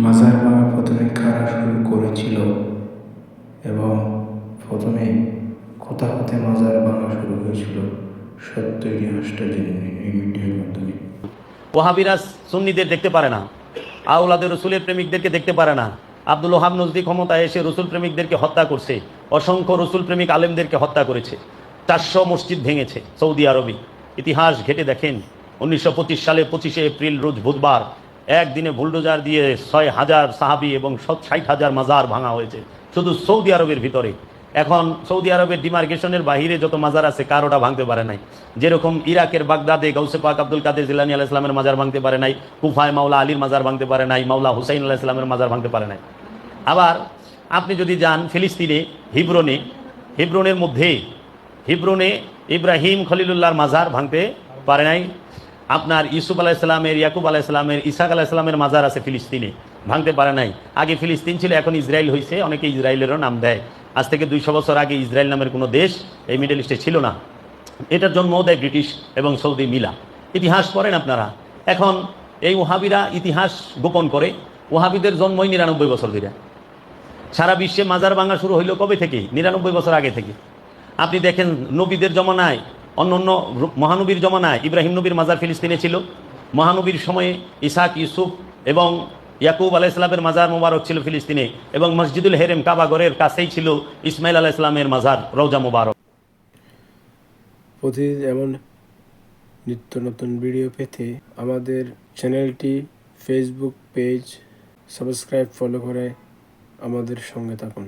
মাজার ভাঙা প্রথমে কারা শুরু করেছিল এবং প্রথমে কোথা হতে মাজার ভাঙা শুরু হয়েছিল, সত্য ইতিহাসটা জেনে নিন এই ভিডিওর মাধ্যমে। ওয়াহাবিরা সুন্নিদের দেখতে পারে না, আওলাদে রসুলের প্রেমিকদেরকে দেখতে পারে না। আব্দুল ওহাব নজদি ক্ষমতায় এসে রসুল প্রেমিকদেরকে হত্যা করছে, অসংখ্য রসুল প্রেমিক আলেমদেরকে হত্যা করেছে, 400 মসজিদ ভেঙেছে সৌদি আরবে। ইতিহাস ঘেটে দেখেন 1925 সালে 25শে এপ্রিল রোজ বুধবার একদিনে বুলডোজার দিয়ে 6,000 সাহাবি এবং 60,000 মাজার ভাঙা হয়েছে শুধু সৌদি আরবের ভিতরে। এখন সৌদি আরবের ডিমার্কেশনের বাহিরে যত মাজার আছে কারোটা ভাঙতে পারে নাই। যেরকম ইরাকের বাগদাদে গাউসে পাক আব্দুল কাদের জিলানী আলাইহিস সালামের মাজার ভাঙতে পারে নাই, কুফায় মাওলা আলীর মাজার ভাঙতে পারে নাই, মাওলা হুসাইন আলাইহিস সালামের মাজার ভাঙতে পারে নাই। আবার আপনি যদি যান ফিলিস্তিনে হিব্রনের মধ্যে হিব্রনে ইব্রাহিম খলিলুল্লাহর মাজার ভাঙতে পারে নাই। আপনার ইউসুফ আলাইহিসসালামের, ইয়াকুব আলাইহিসসালামের, ইসাক আলাইহিসসালামের মাজার আছে ফিলিস্তিনে, ভাঙতে পারে নাই। আগে ফিলিস্তিন ছিল, এখন ইসরায়েল হয়েছে, অনেকে ইসরায়েলেরও নাম দেয়। আজ থেকে 200 বছর আগে ইসরায়েল নামের কোনো দেশ এই মিডল ইস্টে ছিল না। এটার জন্মও দেয় ব্রিটিশ এবং সৌদি মিলা। ইতিহাস পড়েন আপনারা। এখন এই ওহাবিরা ইতিহাস গোপন করে। ওহাবিদের জন্মই 99 বছর ধরে। সারা বিশ্বে মাজার ভাঙা শুরু হইল কবে থেকে? 99 বছর আগে থেকে। আপনি দেখেন নবীদের জমানায়, অন্য মহানবীর জমানায় ইব্রাহিম নবীর মাজার ফিলিস্তিনে ছিল। মহানবীর সময়ে ইসাক, ইউসুফ এবং ইয়াকুব আলাইহিসসালামের মাজার মোবারক ছিল ফিলিস্তিনে, এবং মসজিদুল হেরেম কাবাগরের কাছেই ছিল ইসমাইল আলাইহিসসালামের মাজার রওজা মোবারক। প্রতিদিন এমন নিত্য নতুন ভিডিও পেতে আমাদের চ্যানেলটি, ফেসবুক পেজ সাবস্ক্রাইব, ফলো করে আমাদের সঙ্গে থাকুন।